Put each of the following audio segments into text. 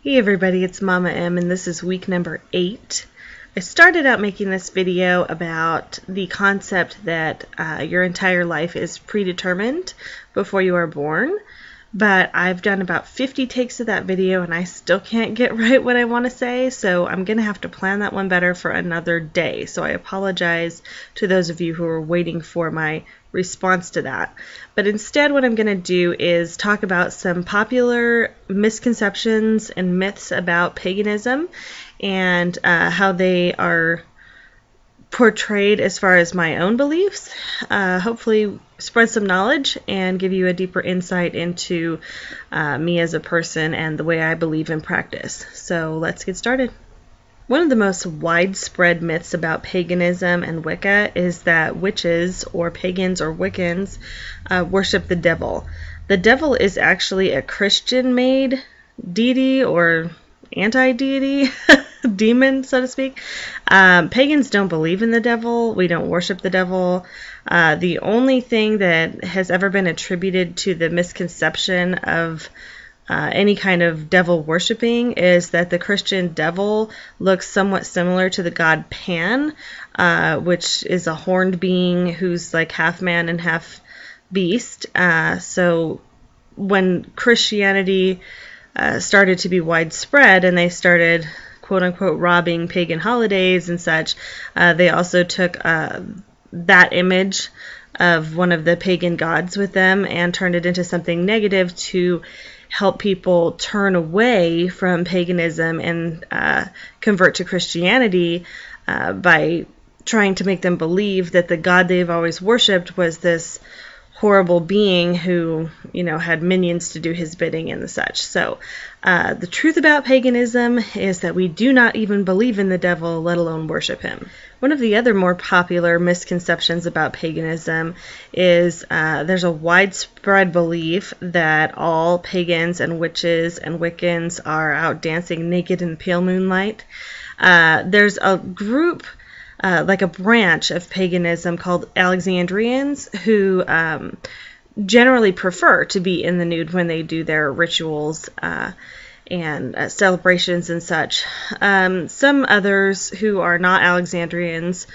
Hey everybody, it's Mama M and this is week number 8. I started out making this video about the concept that your entire life is predetermined before you are born, but I've done about 50 takes of that video and I still can't get right what I want to say, so I'm going to have to plan that one better for another day. So I apologize to those of you who are waiting for my response to that. But instead what I'm going to do is talk about some popular misconceptions and myths about paganism and how they are portrayed as far as my own beliefs. Hopefully spread some knowledge and give you a deeper insight into me as a person and the way I believe and practice. So let's get started. One of the most widespread myths about paganism and Wicca is that witches or pagans or Wiccans worship the devil. The devil is actually a Christian-made deity or anti-deity, demon, so to speak. Pagans don't believe in the devil. We don't worship the devil. The only thing that has ever been attributed to the misconception of any kind of devil worshipping is that the Christian devil looks somewhat similar to the god Pan, which is a horned being who's like half man and half beast. So when Christianity started to be widespread and they started quote-unquote robbing pagan holidays and such, they also took that image of one of the pagan gods with them and turned it into something negative to help people turn away from paganism and convert to Christianity by trying to make them believe that the God they've always worshipped was this horrible being who, had minions to do his bidding and the such. So the truth about paganism is that we do not even believe in the devil, let alone worship him. One of the other more popular misconceptions about paganism is there's a widespread belief that all pagans and witches and Wiccans are out dancing naked in the pale moonlight. There's a group, like a branch of paganism called Alexandrians who generally prefer to be in the nude when they do their rituals and celebrations and such. Some others who are not Alexandrians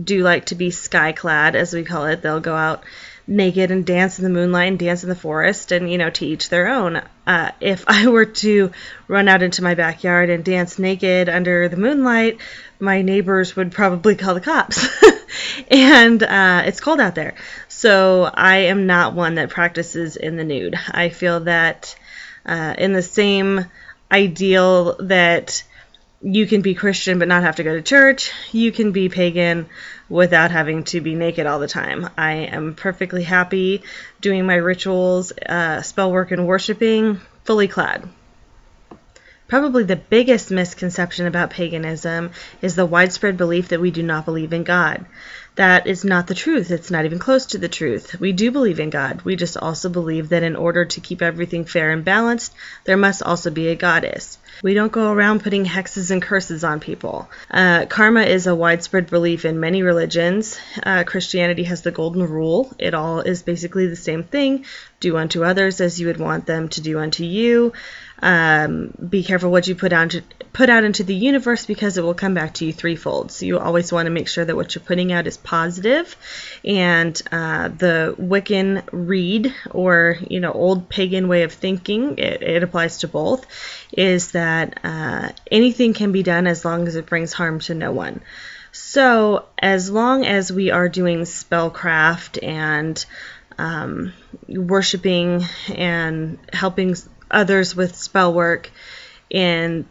do like to be sky-clad, as we call it. They'll go out naked and dance in the moonlight and dance in the forest, and to each their own. If I were to run out into my backyard and dance naked under the moonlight, my neighbors would probably call the cops. And it's cold out there. So I am not one that practices in the nude. I feel that in the same ideal that you can be Christian but not have to go to church, you can be pagan without having to be naked all the time. I am perfectly happy doing my rituals, spell work, and worshiping fully clad. Probably the biggest misconception about paganism is the widespread belief that we do not believe in God. That is not the truth. It's not even close to the truth. We do believe in God. We just also believe that in order to keep everything fair and balanced, there must also be a goddess. We don't go around putting hexes and curses on people. Karma is a widespread belief in many religions. Christianity has the golden rule. It all is basically the same thing. Do unto others as you would want them to do unto you. Be careful what you put out into the universe because it will come back to you threefold. So you always want to make sure that what you're putting out is positive. And the Wiccan read, or old pagan way of thinking, it applies to both, is that anything can be done as long as it brings harm to no one. So as long as we are doing spellcraft and worshiping and helping others with spell work in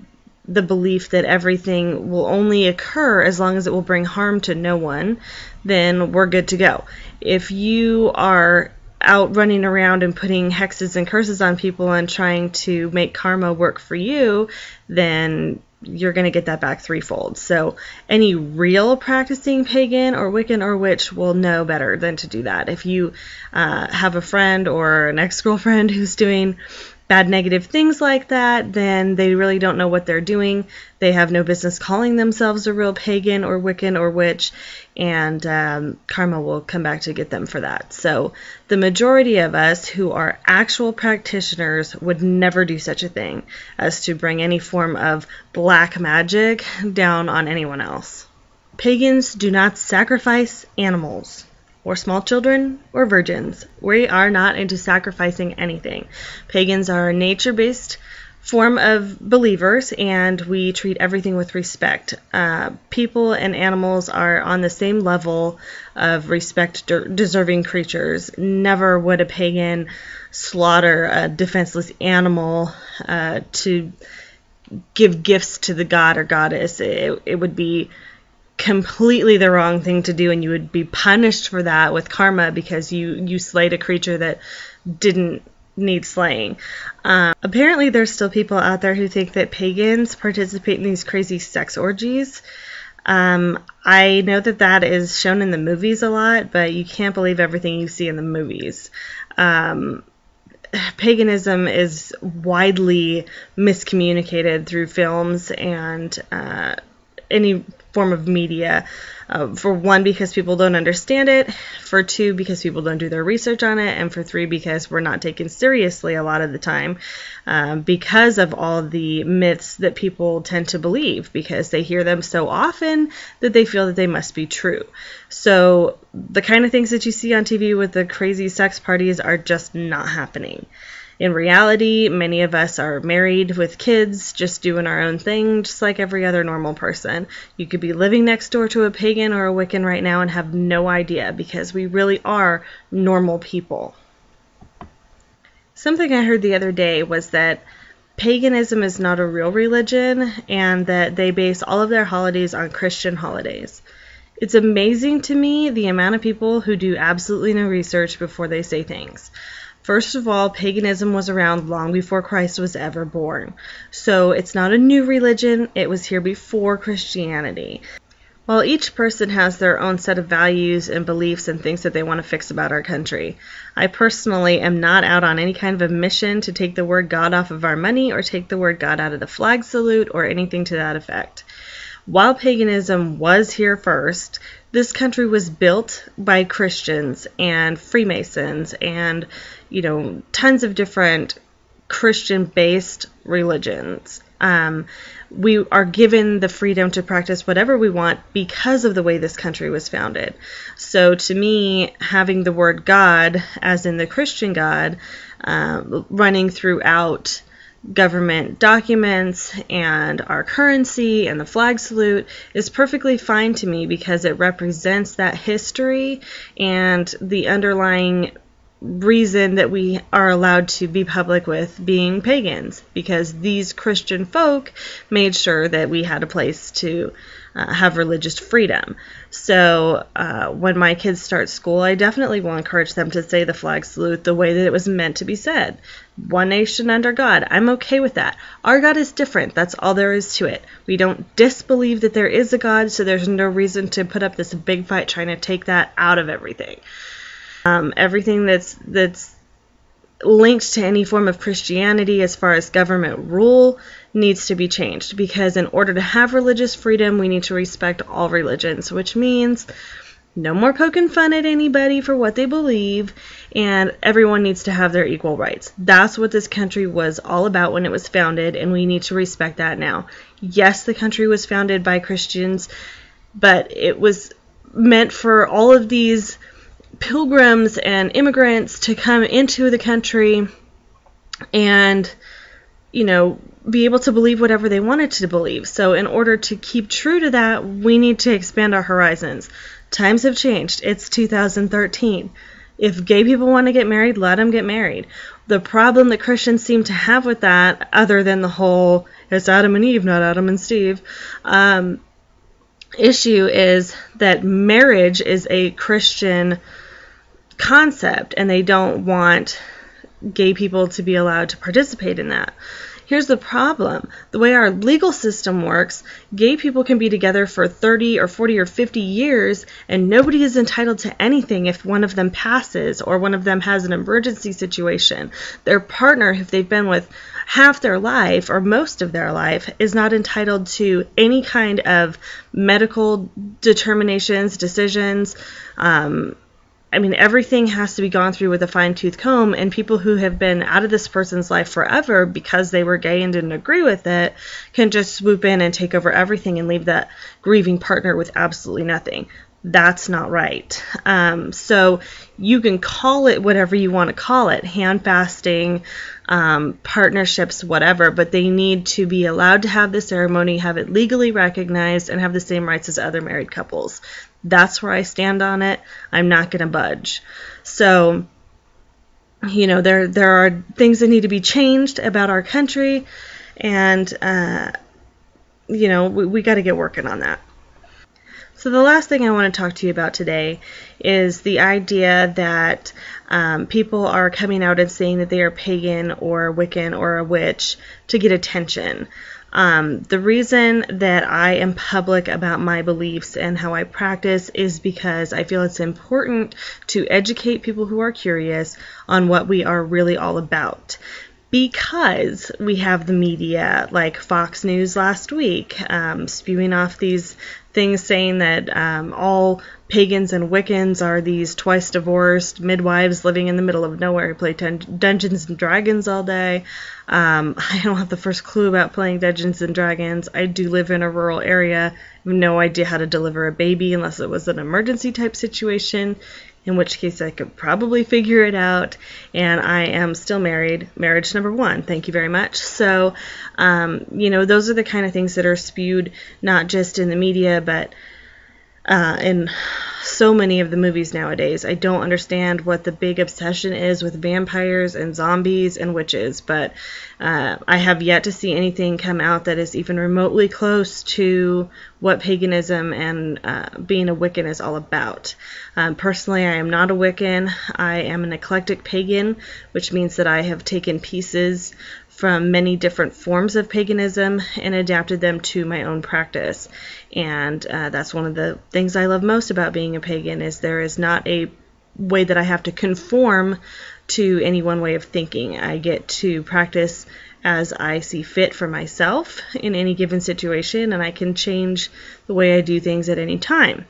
the belief that everything will only occur as long as it will bring harm to no one, then we're good to go. If you are out running around and putting hexes and curses on people and trying to make karma work for you, then you're going to get that back threefold. So any real practicing pagan or Wiccan or witch will know better than to do that. If you have a friend or an ex-girlfriend who's doing bad negative things like that, then they really don't know what they're doing. They have no business calling themselves a real pagan or Wiccan or witch. and karma will come back to get them for that. So the majority of us who are actual practitioners would never do such a thing as to bring any form of black magic down on anyone else. Pagans do not sacrifice animals, or small children, or virgins. We are not into sacrificing anything. Pagans are a nature-based form of believers, and we treat everything with respect. People and animals are on the same level of respect deserving creatures. Never would a pagan slaughter a defenseless animal to give gifts to the god or goddess. It would be completely the wrong thing to do, and you would be punished for that with karma because you slayed a creature that didn't need slaying. Apparently there's still people out there who think that pagans participate in these crazy sex orgies. I know that is shown in the movies a lot, but you can't believe everything you see in the movies. Paganism is widely miscommunicated through films and any form of media. For one, because people don't understand it. For two, because people don't do their research on it. And for three, because we're not taken seriously a lot of the time because of all the myths that people tend to believe, because they hear them so often that they feel that they must be true. So the kind of things that you see on TV with the crazy sex parties are just not happening. In reality, many of us are married with kids, just doing our own thing, just like every other normal person. You could be living next door to a pagan or a Wiccan right now and have no idea, because we really are normal people. Something I heard the other day was that paganism is not a real religion, and that they base all of their holidays on Christian holidays. It's amazing to me the amount of people who do absolutely no research before they say things. First of all, paganism was around long before Christ was ever born. So it's not a new religion, it was here before Christianity. While each person has their own set of values and beliefs and things that they want to fix about our country, I personally am not out on any kind of a mission to take the word God off of our money or take the word God out of the flag salute or anything to that effect. While paganism was here first, this country was built by Christians and Freemasons and, tons of different Christian-based religions. We are given the freedom to practice whatever we want because of the way this country was founded. So to me, having the word God, as in the Christian God, running throughout government documents and our currency and the flag salute is perfectly fine to me, because it represents that history and the underlying reason that we are allowed to be public with being pagans, because these Christian folk made sure that we had a place to have religious freedom. So when my kids start school, I definitely will encourage them to say the flag salute the way that it was meant to be said. One nation under God. I'm okay with that. Our God is different. That's all there is to it. We don't disbelieve that there is a God, so there's no reason to put up this big fight trying to take that out of everything. Everything that's linked to any form of Christianity as far as government rule needs to be changed, because in order to have religious freedom, we need to respect all religions, which means no more poking fun at anybody for what they believe, and everyone needs to have their equal rights. That's what this country was all about when it was founded, and we need to respect that now. Yes, the country was founded by Christians, but it was meant for all of these pilgrims and immigrants to come into the country and, be able to believe whatever they wanted to believe. So in order to keep true to that, we need to expand our horizons. Times have changed. It's 2013. If gay people want to get married, let them get married. The problem that Christians seem to have with that, other than the whole, it's Adam and Eve, not Adam and Steve, issue, is that marriage is a Christian concept, and they don't want gay people to be allowed to participate in that. Here's the problem. The way our legal system works, gay people can be together for 30 or 40 or 50 years, and nobody is entitled to anything if one of them passes or one of them has an emergency situation. Their partner, if they've been with half their life or most of their life, is not entitled to any kind of medical determinations, decisions. I mean, everything has to be gone through with a fine-tooth comb, and people who have been out of this person's life forever because they were gay and didn't agree with it can just swoop in and take over everything and leave that grieving partner with absolutely nothing. That's not right. So you can call it whatever you want to call it, hand fasting, partnerships, whatever, but they need to be allowed to have the ceremony, have it legally recognized, and have the same rights as other married couples. That's where I stand on it. I'm not going to budge. So, you know, there are things that need to be changed about our country, and, you know, we got to get working on that. So the last thing I want to talk to you about today is the idea that people are coming out and saying that they are pagan or Wiccan or a witch to get attention. The reason that I am public about my beliefs and how I practice is because I feel it's important to educate people who are curious on what we are really all about. Because we have the media, like Fox News last week, spewing off these things saying that all pagans and Wiccans are these twice divorced midwives living in the middle of nowhere who play Dungeons and Dragons all day. I don't have the first clue about playing Dungeons and Dragons. I do live in a rural area. I have no idea how to deliver a baby unless it was an emergency type situation, in which case I could probably figure it out, and I am still married. Marriage number 1. Thank you very much. So, you know, those are the kind of things that are spewed not just in the media, but in so many of the movies nowadays. I don't understand what the big obsession is with vampires and zombies and witches, but I have yet to see anything come out that is even remotely close to what paganism and being a Wiccan is all about. Personally, I am not a Wiccan. I am an eclectic pagan, which means that I have taken pieces from many different forms of paganism and adapted them to my own practice. And that's one of the things I love most about being a pagan, is there is not a way that I have to conform to any one way of thinking. I get to practice as I see fit for myself in any given situation, and I can change the way I do things at any time.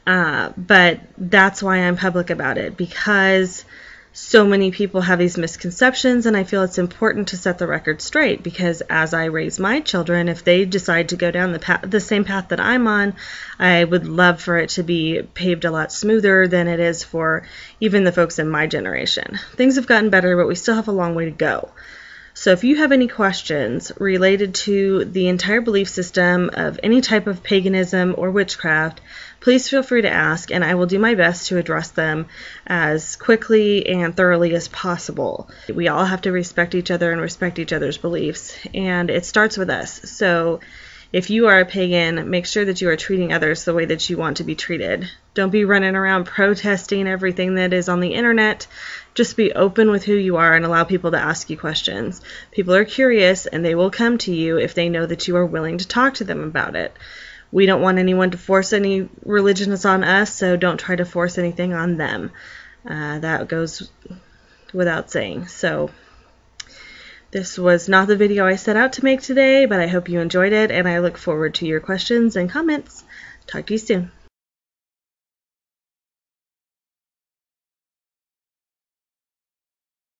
But that's why I'm public about it, because so many people have these misconceptions, and I feel it's important to set the record straight, because as I raise my children, if they decide to go down the same path that I'm on, I would love for it to be paved a lot smoother than it is for even the folks in my generation. Things have gotten better, but we still have a long way to go. So if you have any questions related to the entire belief system of any type of paganism or witchcraft, please feel free to ask, and I will do my best to address them as quickly and thoroughly as possible. We all have to respect each other and respect each other's beliefs, and it starts with us. So if you are a pagan, make sure that you are treating others the way that you want to be treated. Don't be running around protesting everything that is on the internet. Just be open with who you are and allow people to ask you questions. People are curious, and they will come to you if they know that you are willing to talk to them about it. We don't want anyone to force any religions on us, so don't try to force anything on them. That goes without saying. So this was not the video I set out to make today, but I hope you enjoyed it, and I look forward to your questions and comments. Talk to you soon.